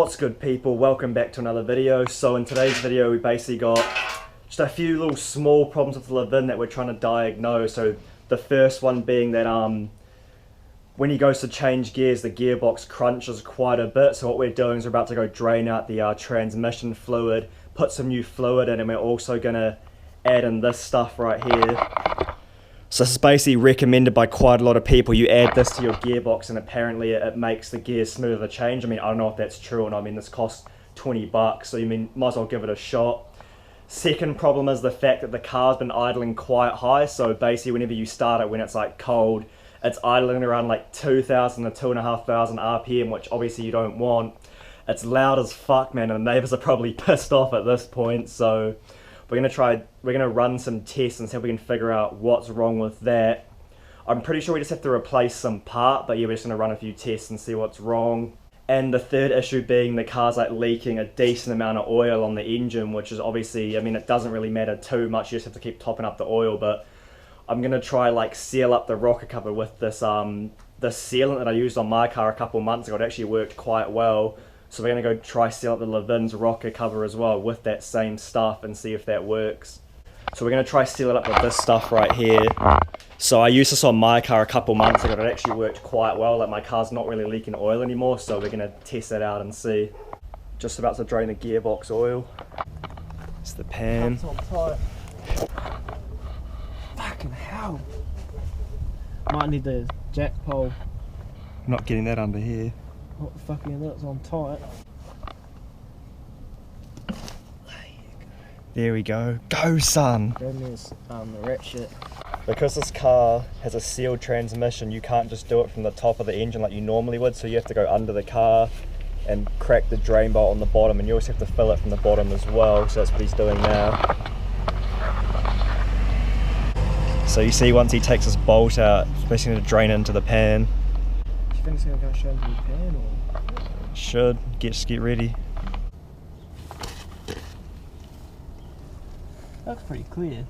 What's good people, welcome back to another video. So in today's video we basically got just a few little small problems with the Levin that we're trying to diagnose. So the first one being that when he goes to change gears, the gearbox crunches quite a bit. So what we're doing is we're about to go drain out the transmission fluid, put some new fluid in, and we're also going to add in this stuff right here. So this is basically recommended by quite a lot of people. You add this to your gearbox and apparently it makes the gears smoother to change. I mean, I don't know if that's true or not. I mean, this costs 20 bucks, so you might as well give it a shot. Second problem is the fact that the car's been idling quite high. So basically whenever you start it when it's like cold, it's idling around like 2,000 to 2,500 RPM, which obviously you don't want. It's loud as fuck, man, and the neighbors are probably pissed off at this point. So we're gonna run some tests and see if we can figure out what's wrong with that. I'm pretty sure we just have to replace some part, but yeah, we're just gonna run a few tests and see what's wrong. And the third issue being the car's like leaking a decent amount of oil on the engine, which is obviously, I mean, it doesn't really matter too much, you just have to keep topping up the oil, but I'm gonna try like seal up the rocker cover with this this sealant that I used on my car a couple months ago. It actually worked quite well. So we're going to go try seal up the Levin's rocker cover as well with that same stuff and see if that works. So we're going to try seal it up with this stuff right here. So I used this on my car a couple months ago. It actually worked quite well. Like my car's not really leaking oil anymore, so we're going to test that out and see. Just about to drain the gearbox oil. It's the pan. Fucking hell. Might need the jack pole. Not getting that under here. What the fuck is that? It's on tight. There we go. Go, son! Then there's the ratchet. Because this car has a sealed transmission, you can't just do it from the top of the engine like you normally would, so you have to go under the car and crack the drain bolt on the bottom, and you also have to fill it from the bottom as well, so that's what he's doing now. So you see once he takes this bolt out, it's basically going to drain into the pan. Do you think it's going to go straight into the pan or? Should. Just get ready. That's pretty clear.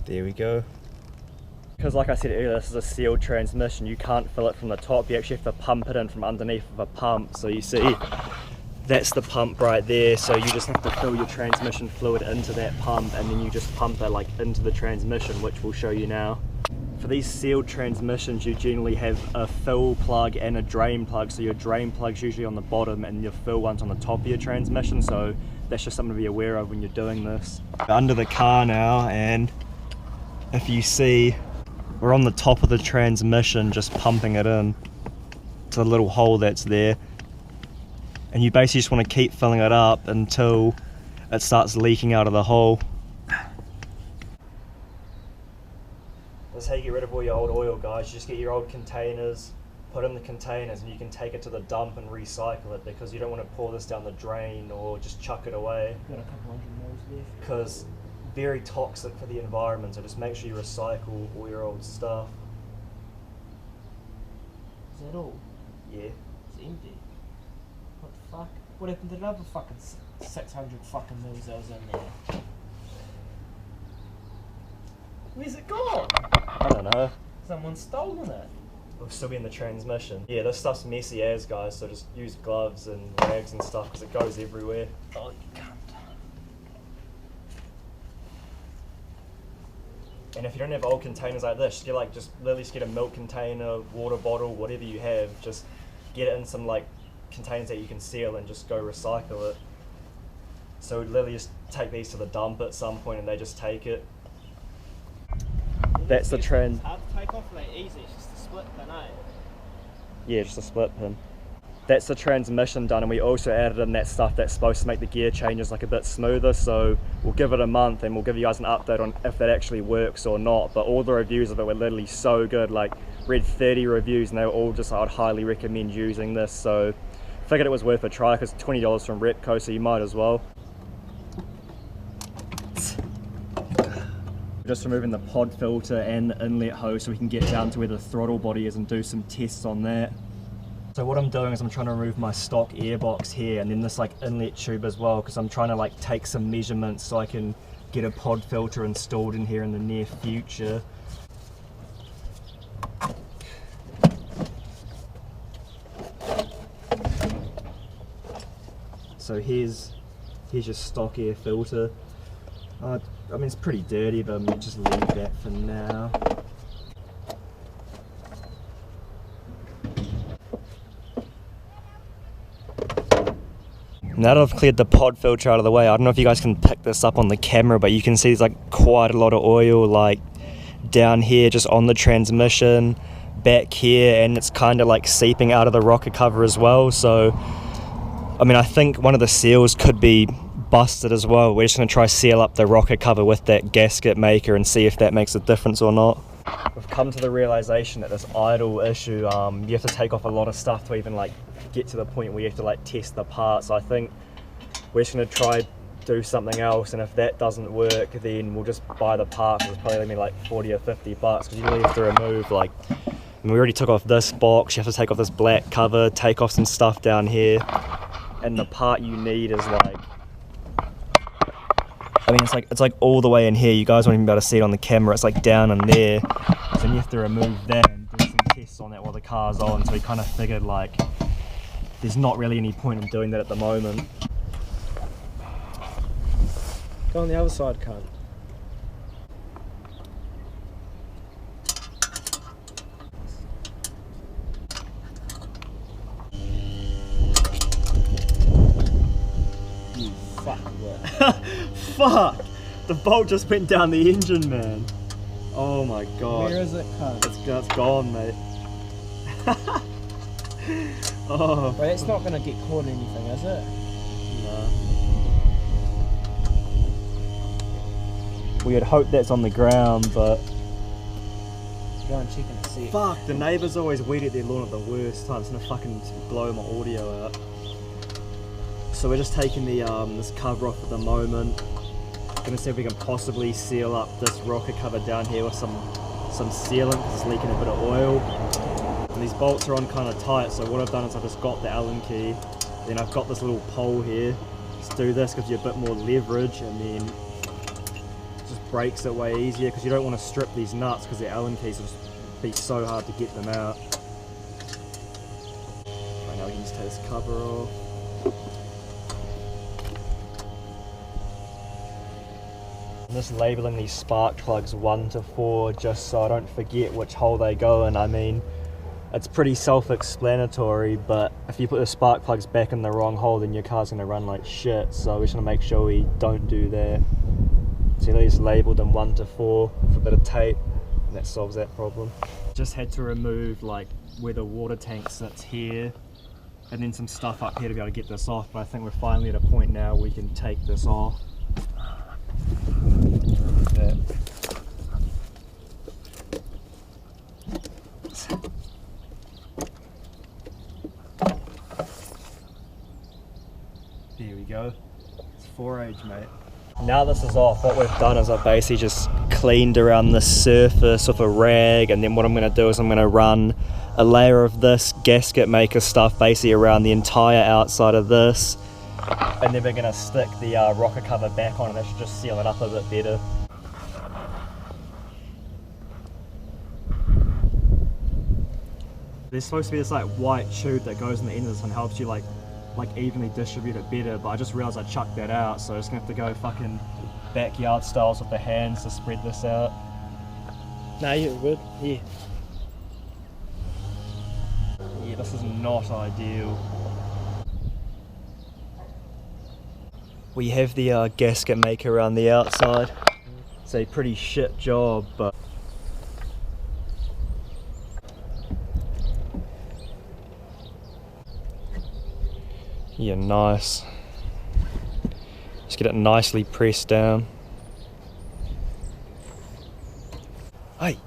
There we go. Because like I said earlier, this is a sealed transmission, you can't fill it from the top, you actually have to pump it in from underneath of a pump. So you see, that's the pump right there, so you just have to fill your transmission fluid into that pump and then you just pump it like into the transmission, which we'll show you now. For these sealed transmissions, you generally have a fill plug and a drain plug, so your drain plug's usually on the bottom and your fill one's on the top of your transmission, so that's just something to be aware of when you're doing this. Under the car now, and if you see, we're on the top of the transmission just pumping it in to the little hole that's there, and you basically just want to keep filling it up until it starts leaking out of the hole. This is how you get rid of all your old oil, guys. You just get your old containers, put in the containers, and you can take it to the dump and recycle it, because you don't want to pour this down the drain or just chuck it away. Got a couple hundred mils left. Because very toxic for the environment, so just make sure you recycle all your old stuff. Is that all? Yeah. It's empty. What the fuck? What happened to the other fucking 600 fucking mils that was in there? Where's it gone? I don't know. Someone's stolen it. It'll still be in the transmission. Yeah, this stuff's messy as, guys, so just use gloves and rags and stuff because it goes everywhere. Oh, you cunt. And if you don't have old containers like this, just literally just get a milk container, water bottle, whatever you have, just get it in some like containers that you can seal and just go recycle it. So we'd literally just take these to the dump at some point and they just take it. That's the trend. It's hard to take off like easy, it's just a split pin, eh? Yeah, just a split pin. That's the transmission done, and we also added in that stuff that's supposed to make the gear changes like a bit smoother, so we'll give it a month and we'll give you guys an update on if that actually works or not. But all the reviews of it were literally so good, like read 30 reviews and they were all just, I'd highly recommend using this, so figured it was worth a try because $20 from Repco, so you might as well. Just removing the pod filter and the inlet hose so we can get down to where the throttle body is and do some tests on that. So what I'm doing is I'm trying to remove my stock airbox here and then this like inlet tube as well, because I'm trying to like take some measurements so I can get a pod filter installed in here in the near future. so here's your stock air filter. I mean, it's pretty dirty, but I'm gonna just leave that for now. Now that I've cleared the pod filter out of the way, I don't know if you guys can pick this up on the camera, but you can see there's like quite a lot of oil like down here just on the transmission, back here, and it's kind of like seeping out of the rocker cover as well. So I mean, I think one of the seals could be busted as well. We're just going to try seal up the rocker cover with that gasket maker and see if that makes a difference or not. We've come to the realization that this idle issue, you have to take off a lot of stuff to even like get to the point where you have to like test the parts. So I think we're just going to try do something else, and if that doesn't work, then we'll just buy the parts. It's probably going to be like 40 or 50 bucks, because you really have to remove like, we already took off this box, you have to take off this black cover, take off some stuff down here, and the part you need is like, I mean, it's like all the way in here. You guys won't even be able to see it on the camera. It's like down in there. So then you have to remove that and do some tests on that while the car's on. So we kind of figured like, there's not really any point in doing that at the moment. Go on the other side, cunt. You fucking work. Fuck! The bolt just went down the engine, man. Oh my god. Where is it, cunt? It's gone, mate. Oh. Wait, it's not gonna get caught in anything, is it? No. We had hoped that's on the ground, but... Go and check and see. Fuck, the neighbours always weed at their lawn at the worst time. It's gonna fucking blow my audio out. So we're just taking the this cover off at the moment. Gonna see if we can possibly seal up this rocker cover down here with some sealant, because it's leaking a bit of oil. And these bolts are on kind of tight, so what I've done is I've just got the Allen key, then I've got this little pole here. Just do this, gives you a bit more leverage, and then it just breaks it way easier, because you don't want to strip these nuts, because the Allen keys will just be so hard to get them out. Right now we can just take this cover off. I'm just labelling these spark plugs 1 to 4 just so I don't forget which hole they go in. I mean, it's pretty self-explanatory, but if you put the spark plugs back in the wrong hole, then your car's going to run like shit. So we're just going to make sure we don't do that. So they just labelled them 1 to 4 with a bit of tape, and that solves that problem. Just had to remove like where the water tank sits here, and then some stuff up here to be able to get this off, but I think we're finally at a point now where we can take this off. That. There we go. It's 4H, mate. Now this is off, what we've done is I've basically just cleaned around the surface with a rag, and then what I'm going to do is I'm going to run a layer of this gasket maker stuff basically around the entire outside of this, and then we're going to stick the rocker cover back on, and that should just seal it up a bit better. There's supposed to be this like white tube that goes in the end of this and helps you like evenly distribute it better, but I just realised I chucked that out, so I'm just going to have to go fucking backyard styles with the hands to spread this out. No, you're good. Yeah. Yeah, this is not ideal. We have the gasket maker around the outside. It's a pretty shit job, but yeah, nice. Just get it nicely pressed down. Hey,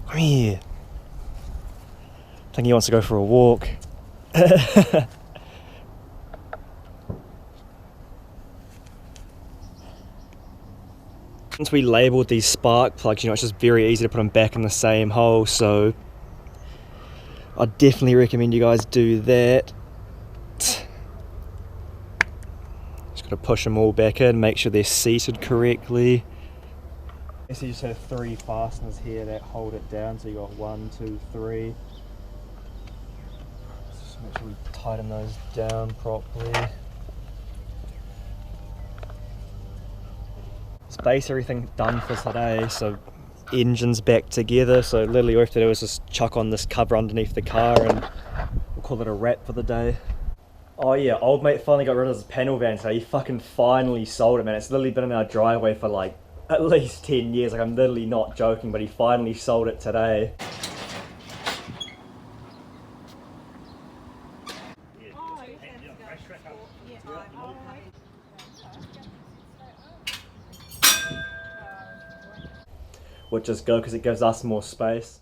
come here. I think he wants to go for a walk. Since we labelled these spark plugs, you know, it's just very easy to put them back in the same hole, so I definitely recommend you guys do that. Just got to push them all back in, make sure they're seated correctly. So you just have 3 fasteners here that hold it down, so you got 1, 2, 3. Make sure we tighten those down properly. It's basically everything done for today, so engine's back together, so literally all we have to do is just chuck on this cover underneath the car and we'll call it a wrap for the day. Oh yeah, old mate finally got rid of his panel van today. He fucking finally sold it, man. It's literally been in our driveway for like at least 10 years, like I'm literally not joking, but he finally sold it today. Which is good because it gives us more space.